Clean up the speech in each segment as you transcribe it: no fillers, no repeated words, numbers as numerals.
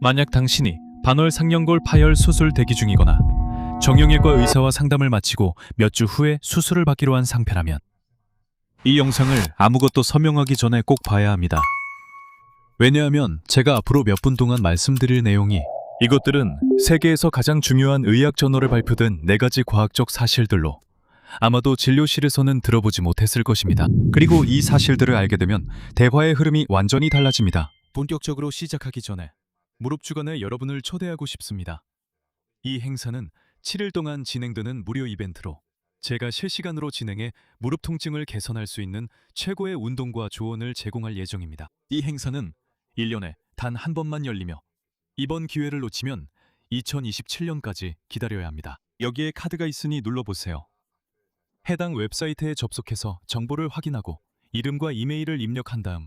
만약 당신이 반월상연골 파열 수술 대기 중이거나 정형외과 의사와 상담을 마치고 몇 주 후에 수술을 받기로 한 상태라면 이 영상을 아무것도 설명하기 전에 꼭 봐야 합니다. 왜냐하면 제가 앞으로 몇 분 동안 말씀드릴 내용이 이것들은 세계에서 가장 중요한 의학 저널에 발표된 4가지 과학적 사실들로 아마도 진료실에서는 들어보지 못했을 것입니다. 그리고 이 사실들을 알게 되면 대화의 흐름이 완전히 달라집니다. 본격적으로 시작하기 전에 무릎 주간에 여러분을 초대하고 싶습니다. 이 행사는 7일 동안 진행되는 무료 이벤트로 제가 실시간으로 진행해 무릎 통증을 개선할 수 있는 최고의 운동과 조언을 제공할 예정입니다. 이 행사는 1년에 단 한 번만 열리며 이번 기회를 놓치면 2027년까지 기다려야 합니다. 여기에 카드가 있으니 눌러보세요. 해당 웹사이트에 접속해서 정보를 확인하고 이름과 이메일을 입력한 다음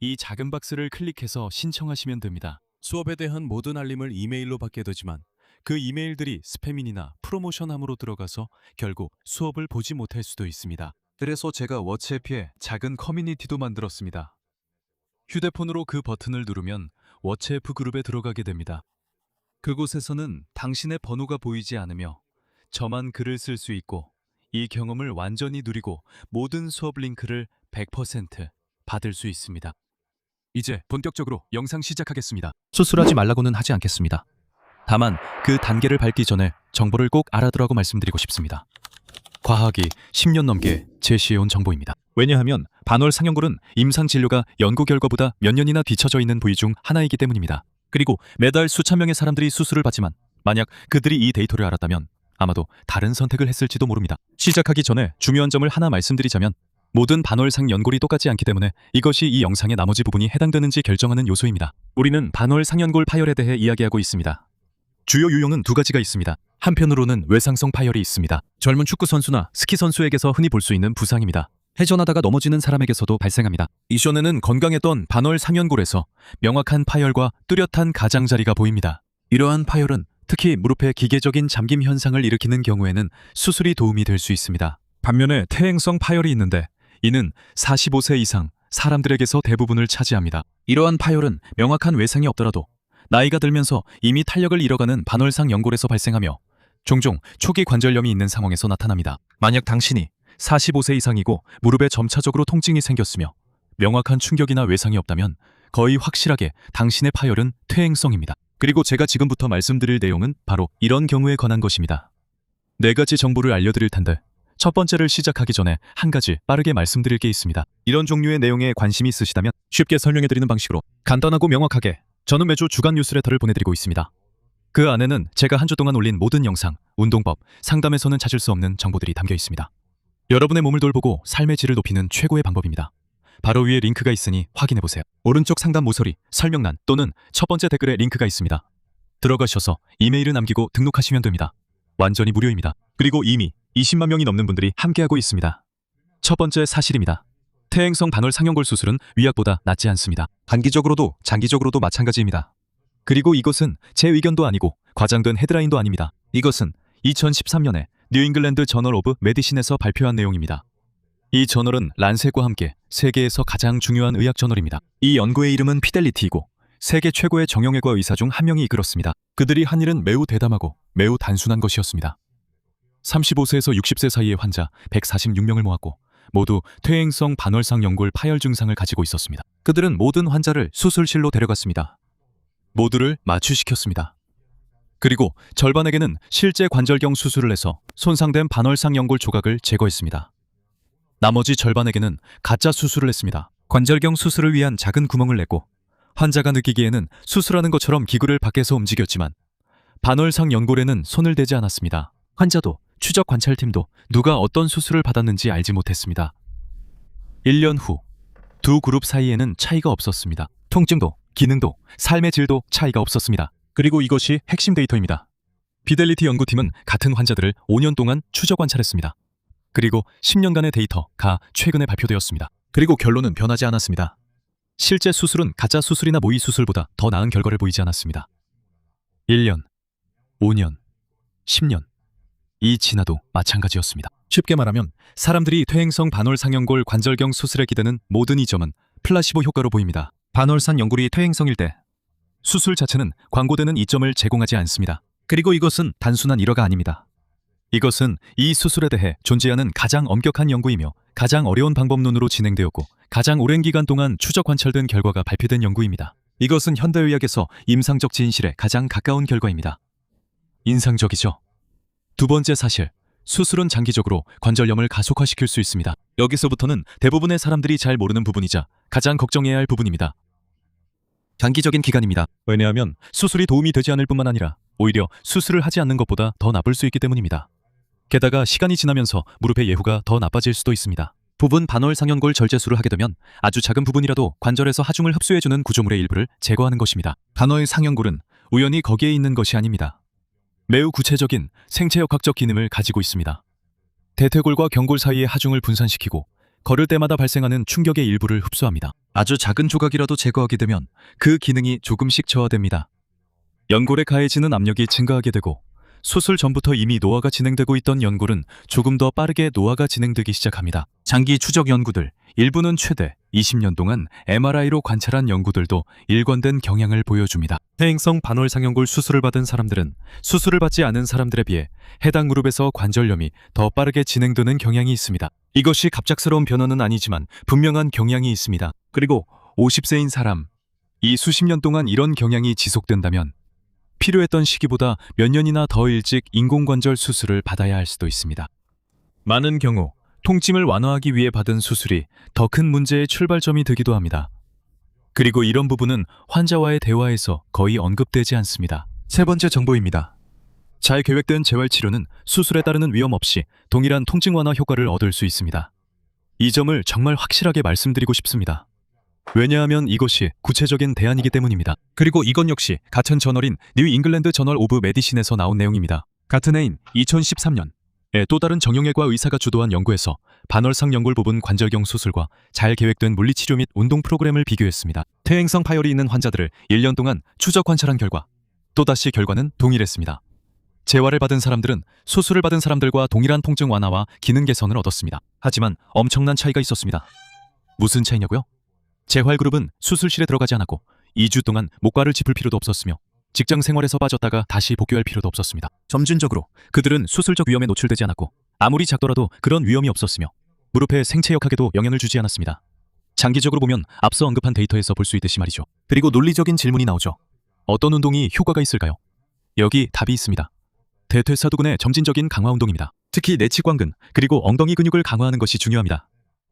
이 작은 박스를 클릭해서 신청하시면 됩니다. 수업에 대한 모든 알림을 이메일로 받게 되지만 그 이메일들이 스패민이나 프로모션함으로 들어가서 결국 수업을 보지 못할 수도 있습니다. 그래서 제가 워치해피에 작은 커뮤니티도 만들었습니다. 휴대폰으로 그 버튼을 누르면 워치해프 그룹에 들어가게 됩니다. 그곳에서는 당신의 번호가 보이지 않으며 저만 글을 쓸 수 있고 이 경험을 완전히 누리고 모든 수업 링크를 100% 받을 수 있습니다. 이제 본격적으로 영상 시작하겠습니다. 수술하지 말라고는 하지 않겠습니다. 다만 그 단계를 밟기 전에 정보를 꼭 알아두라고 말씀드리고 싶습니다. 과학이 10년 넘게 제시해온 정보입니다. 왜냐하면 반월상연골은 임상 진료가 연구 결과보다 몇 년이나 뒤처져 있는 부위 중 하나이기 때문입니다. 그리고 매달 수천 명의 사람들이 수술을 받지만 만약 그들이 이 데이터를 알았다면 아마도 다른 선택을 했을지도 모릅니다. 시작하기 전에 중요한 점을 하나 말씀드리자면 모든 반월상연골이 똑같지 않기 때문에 이것이 이 영상의 나머지 부분이 해당되는지 결정하는 요소입니다. 우리는 반월상연골 파열에 대해 이야기하고 있습니다. 주요 유형은 2가지가 있습니다. 한편으로는 외상성 파열이 있습니다. 젊은 축구 선수나 스키 선수에게서 흔히 볼 수 있는 부상입니다. 회전하다가 넘어지는 사람에게서도 발생합니다. 이전에는 건강했던 반월상연골에서 명확한 파열과 뚜렷한 가장자리가 보입니다. 이러한 파열은 특히 무릎의 기계적인 잠김 현상을 일으키는 경우에는 수술이 도움이 될 수 있습니다. 반면에 퇴행성 파열이 있는데 이는 45세 이상 사람들에게서 대부분을 차지합니다. 이러한 파열은 명확한 외상이 없더라도 나이가 들면서 이미 탄력을 잃어가는 반월상 연골에서 발생하며 종종 초기 관절염이 있는 상황에서 나타납니다. 만약 당신이 45세 이상이고 무릎에 점차적으로 통증이 생겼으며 명확한 충격이나 외상이 없다면 거의 확실하게 당신의 파열은 퇴행성입니다. 그리고 제가 지금부터 말씀드릴 내용은 바로 이런 경우에 관한 것입니다. 4가지 정보를 알려드릴 텐데 첫 번째를 시작하기 전에 한 가지 빠르게 말씀드릴 게 있습니다. 이런 종류의 내용에 관심이 있으시다면 쉽게 설명해드리는 방식으로 간단하고 명확하게 저는 매주 주간 뉴스레터를 보내드리고 있습니다. 그 안에는 제가 한 주 동안 올린 모든 영상, 운동법, 상담에서는 찾을 수 없는 정보들이 담겨 있습니다. 여러분의 몸을 돌보고 삶의 질을 높이는 최고의 방법입니다. 바로 위에 링크가 있으니 확인해보세요. 오른쪽 상단 모서리, 설명란 또는 첫 번째 댓글에 링크가 있습니다. 들어가셔서 이메일을 남기고 등록하시면 됩니다. 완전히 무료입니다. 그리고 이미 20만 명이 넘는 분들이 함께하고 있습니다. 첫 번째 사실입니다. 퇴행성 반월상연골 수술은 위약보다 낫지 않습니다. 단기적으로도 장기적으로도 마찬가지입니다. 그리고 이것은 제 의견도 아니고 과장된 헤드라인도 아닙니다. 이것은 2013년에 뉴잉글랜드 저널 오브 메디신에서 발표한 내용입니다. 이 저널은 란셋과 함께 세계에서 가장 중요한 의학 저널입니다. 이 연구의 이름은 피델리티이고 세계 최고의 정형외과 의사 중 한 명이 이끌었습니다. 그들이 한 일은 매우 대담하고 매우 단순한 것이었습니다. 35세에서 60세 사이의 환자 146명을 모았고 모두 퇴행성 반월상연골 파열 증상을 가지고 있었습니다. 그들은 모든 환자를 수술실로 데려갔습니다. 모두를 마취시켰습니다. 그리고 절반에게는 실제 관절경 수술을 해서 손상된 반월상연골 조각을 제거했습니다. 나머지 절반에게는 가짜 수술을 했습니다. 관절경 수술을 위한 작은 구멍을 냈고 환자가 느끼기에는 수술하는 것처럼 기구를 밖에서 움직였지만 반월상연골에는 손을 대지 않았습니다. 환자도 추적 관찰팀도 누가 어떤 수술을 받았는지 알지 못했습니다. 1년 후 두 그룹 사이에는 차이가 없었습니다. 통증도, 기능도, 삶의 질도 차이가 없었습니다. 그리고 이것이 핵심 데이터입니다. 피델리티 연구팀은 같은 환자들을 5년 동안 추적 관찰했습니다. 그리고 10년간의 데이터가 최근에 발표되었습니다. 그리고 결론은 변하지 않았습니다. 실제 수술은 가짜 수술이나 모의 수술보다 더 나은 결과를 보이지 않았습니다. 1년, 5년, 10년 이 지나도 마찬가지였습니다. 쉽게 말하면 사람들이 퇴행성 반월상연골 관절경 수술에 기대는 모든 이 점은 플라시보 효과로 보입니다. 반월상 연골이 퇴행성일 때 수술 자체는 광고되는 이점을 제공하지 않습니다. 그리고 이것은 단순한 일화가 아닙니다. 이것은 이 수술에 대해 존재하는 가장 엄격한 연구이며 가장 어려운 방법론으로 진행되었고 가장 오랜 기간 동안 추적 관찰된 결과가 발표된 연구입니다. 이것은 현대의학에서 임상적 진실에 가장 가까운 결과입니다. 인상적이죠? 두 번째 사실, 수술은 장기적으로 관절염을 가속화시킬 수 있습니다. 여기서부터는 대부분의 사람들이 잘 모르는 부분이자 가장 걱정해야 할 부분입니다. 장기적인 기간입니다. 왜냐하면 수술이 도움이 되지 않을 뿐만 아니라 오히려 수술을 하지 않는 것보다 더 나쁠 수 있기 때문입니다. 게다가 시간이 지나면서 무릎의 예후가 더 나빠질 수도 있습니다. 부분 반월 상연골 절제술을 하게 되면 아주 작은 부분이라도 관절에서 하중을 흡수해주는 구조물의 일부를 제거하는 것입니다. 반월 상연골은 우연히 거기에 있는 것이 아닙니다. 매우 구체적인 생체역학적 기능을 가지고 있습니다. 대퇴골과 경골 사이의 하중을 분산시키고 걸을 때마다 발생하는 충격의 일부를 흡수합니다. 아주 작은 조각이라도 제거하게 되면 그 기능이 조금씩 저하됩니다. 연골에 가해지는 압력이 증가하게 되고 수술 전부터 이미 노화가 진행되고 있던 연골은 조금 더 빠르게 노화가 진행되기 시작합니다. 장기 추적 연구들, 일부는 최대 20년 동안 MRI로 관찰한 연구들도 일관된 경향을 보여줍니다. 퇴행성 반월 상연골 수술을 받은 사람들은 수술을 받지 않은 사람들에 비해 해당 무릎에서 관절염이 더 빠르게 진행되는 경향이 있습니다. 이것이 갑작스러운 변화는 아니지만 분명한 경향이 있습니다. 그리고 50세인 사람, 이 수십 년 동안 이런 경향이 지속된다면 필요했던 시기보다 몇 년이나 더 일찍 인공관절 수술을 받아야 할 수도 있습니다. 많은 경우 통증을 완화하기 위해 받은 수술이 더 큰 문제의 출발점이 되기도 합니다. 그리고 이런 부분은 환자와의 대화에서 거의 언급되지 않습니다. 세 번째 정보입니다. 잘 계획된 재활치료는 수술에 따르는 위험 없이 동일한 통증 완화 효과를 얻을 수 있습니다. 이 점을 정말 확실하게 말씀드리고 싶습니다. 왜냐하면 이것이 구체적인 대안이기 때문입니다. 그리고 이건 역시 같은 저널인 뉴 잉글랜드 저널 오브 메디신에서 나온 내용입니다. 같은 해인 2013년에 또 다른 정형외과 의사가 주도한 연구에서 반월상 연골 부분 관절경 수술과 잘 계획된 물리치료 및 운동 프로그램을 비교했습니다. 퇴행성 파열이 있는 환자들을 1년 동안 추적 관찰한 결과 또다시 결과는 동일했습니다. 재활을 받은 사람들은 수술을 받은 사람들과 동일한 통증 완화와 기능 개선을 얻었습니다. 하지만 엄청난 차이가 있었습니다. 무슨 차이냐고요? 재활그룹은 수술실에 들어가지 않았고 2주 동안 목과를 짚을 필요도 없었으며 직장 생활에서 빠졌다가 다시 복귀할 필요도 없었습니다. 점진적으로 그들은 수술적 위험에 노출되지 않았고 아무리 작더라도 그런 위험이 없었으며 무릎의 생체역학에도 영향을 주지 않았습니다. 장기적으로 보면 앞서 언급한 데이터에서 볼 수 있듯이 말이죠. 그리고 논리적인 질문이 나오죠. 어떤 운동이 효과가 있을까요? 여기 답이 있습니다. 대퇴사두근의 점진적인 강화 운동입니다. 특히 내치광근 그리고 엉덩이 근육을 강화하는 것이 중요합니다.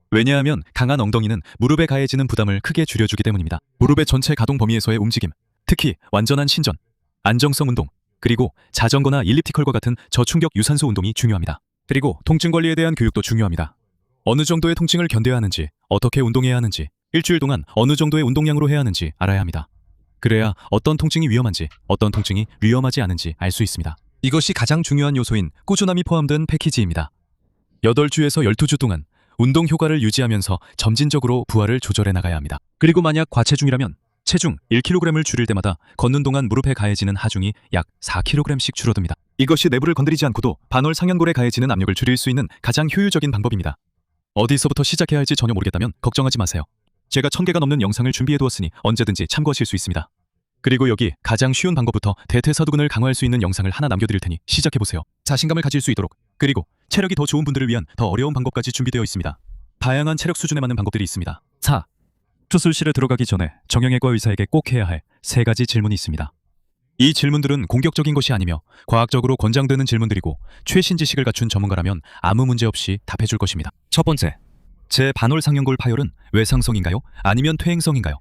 왜냐하면 강한 엉덩이는 무릎에 가해지는 부담을 크게 줄여주기 때문입니다. 무릎의 전체 가동 범위에서의 움직임, 특히 완전한 신전, 안정성 운동, 그리고 자전거나 일리프티컬과 같은 저충격 유산소 운동이 중요합니다. 그리고 통증 관리에 대한 교육도 중요합니다. 어느 정도의 통증을 견뎌야 하는지, 어떻게 운동해야 하는지, 일주일 동안 어느 정도의 운동량으로 해야 하는지 알아야 합니다. 그래야 어떤 통증이 위험한지, 어떤 통증이 위험하지 않은지 알 수 있습니다. 이것이 가장 중요한 요소인 꾸준함이 포함된 패키지입니다. 8주에서 12주 동안 운동 효과를 유지하면서 점진적으로 부하를 조절해 나가야 합니다. 그리고 만약 과체중이라면 체중 1kg을 줄일 때마다 걷는 동안 무릎에 가해지는 하중이 약 4kg씩 줄어듭니다. 이것이 내부를 건드리지 않고도 반월 상연골에 가해지는 압력을 줄일 수 있는 가장 효율적인 방법입니다. 어디서부터 시작해야 할지 전혀 모르겠다면 걱정하지 마세요. 제가 1000개가 넘는 영상을 준비해두었으니 언제든지 참고하실 수 있습니다. 그리고 여기 가장 쉬운 방법부터 대퇴사두근을 강화할 수 있는 영상을 하나 남겨드릴 테니 시작해보세요. 자신감을 가질 수 있도록, 그리고 체력이 더 좋은 분들을 위한 더 어려운 방법까지 준비되어 있습니다. 다양한 체력 수준에 맞는 방법들이 있습니다. 4. 수술실에 들어가기 전에 정형외과 의사에게 꼭 해야 할 3가지 질문이 있습니다. 이 질문들은 공격적인 것이 아니며 과학적으로 권장되는 질문들이고 최신 지식을 갖춘 전문가라면 아무 문제 없이 답해줄 것입니다. 첫 번째, 제 반월 상연골 파열은 외상성인가요? 아니면 퇴행성인가요?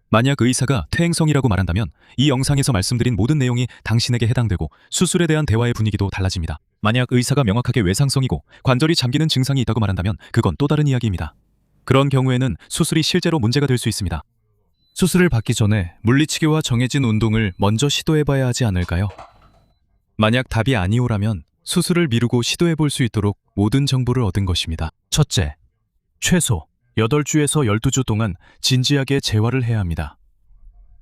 만약 의사가 퇴행성이라고 말한다면 이 영상에서 말씀드린 모든 내용이 당신에게 해당되고 수술에 대한 대화의 분위기도 달라집니다. 만약 의사가 명확하게 외상성이고 관절이 잠기는 증상이 있다고 말한다면 그건 또 다른 이야기입니다. 그런 경우에는 수술이 실제로 문제가 될 수 있습니다. 수술을 받기 전에 물리치료와 정해진 운동을 먼저 시도해봐야 하지 않을까요? 만약 답이 아니오라면 수술을 미루고 시도해볼 수 있도록 모든 정보를 얻은 것입니다. 첫째, 최소 8주에서 12주 동안 진지하게 재활을 해야 합니다.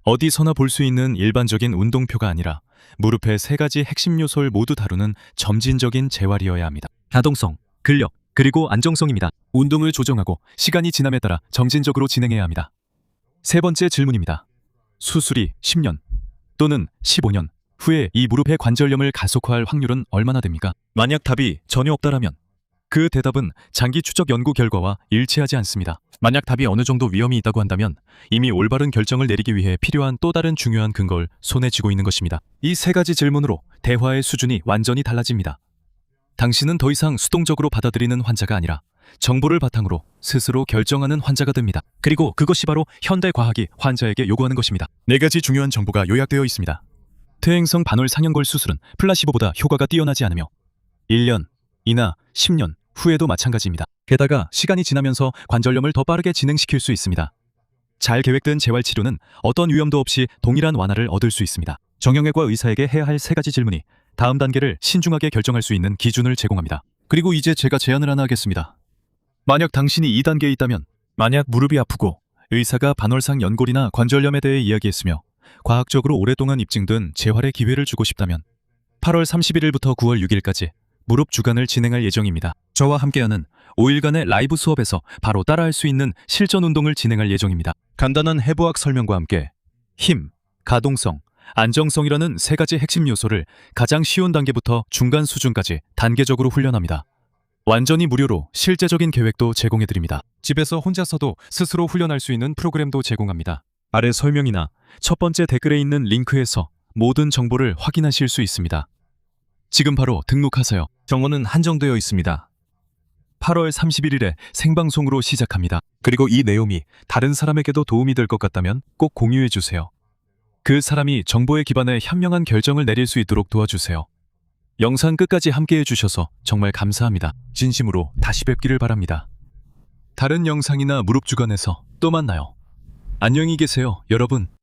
어디서나 볼 수 있는 일반적인 운동표가 아니라 무릎의 3가지 핵심 요소를 모두 다루는 점진적인 재활이어야 합니다. 가동성, 근력, 그리고 안정성입니다. 운동을 조정하고 시간이 지남에 따라 점진적으로 진행해야 합니다. 세 번째 질문입니다. 수술이 10년 또는 15년 후에 이 무릎의 관절염을 가속화할 확률은 얼마나 됩니까? 만약 답이 전혀 없다라면 그 대답은 장기 추적 연구 결과와 일치하지 않습니다. 만약 답이 어느 정도 위험이 있다고 한다면 이미 올바른 결정을 내리기 위해 필요한 또 다른 중요한 근거를 손에 쥐고 있는 것입니다. 이 세 가지 질문으로 대화의 수준이 완전히 달라집니다. 당신은 더 이상 수동적으로 받아들이는 환자가 아니라 정보를 바탕으로 스스로 결정하는 환자가 됩니다. 그리고 그것이 바로 현대 과학이 환자에게 요구하는 것입니다. 네 가지 중요한 정보가 요약되어 있습니다. 퇴행성 반월 상형골 수술은 플라시보보다 효과가 뛰어나지 않으며 1년, 이나 10년 후에도 마찬가지입니다. 게다가 시간이 지나면서 관절염을 더 빠르게 진행시킬 수 있습니다. 잘 계획된 재활치료는 어떤 위험도 없이 동일한 완화를 얻을 수 있습니다. 정형외과 의사에게 해야 할 세 가지 질문이 다음 단계를 신중하게 결정할 수 있는 기준을 제공합니다. 그리고 이제 제가 제안을 하나 하겠습니다. 만약 당신이 2단계에 있다면, 만약 무릎이 아프고 의사가 반월상 연골이나 관절염에 대해 이야기했으며 과학적으로 오랫동안 입증된 재활의 기회를 주고 싶다면 8월 31일부터 9월 6일까지 무릎 주간을 진행할 예정입니다. 저와 함께하는 5일간의 라이브 수업에서 바로 따라할 수 있는 실전 운동을 진행할 예정입니다. 간단한 해부학 설명과 함께 힘, 가동성, 안정성이라는 세 가지 핵심 요소를 가장 쉬운 단계부터 중간 수준까지 단계적으로 훈련합니다. 완전히 무료로 실제적인 계획도 제공해드립니다. 집에서 혼자서도 스스로 훈련할 수 있는 프로그램도 제공합니다. 아래 설명이나 첫 번째 댓글에 있는 링크에서 모든 정보를 확인하실 수 있습니다. 지금 바로 등록하세요. 정원은 한정되어 있습니다. 8월 31일에 생방송으로 시작합니다. 그리고 이 내용이 다른 사람에게도 도움이 될 것 같다면 꼭 공유해주세요. 그 사람이 정보에 기반해 현명한 결정을 내릴 수 있도록 도와주세요. 영상 끝까지 함께해 주셔서 정말 감사합니다. 진심으로 다시 뵙기를 바랍니다. 다른 영상이나 무릎 주간에서 또 만나요. 안녕히 계세요, 여러분.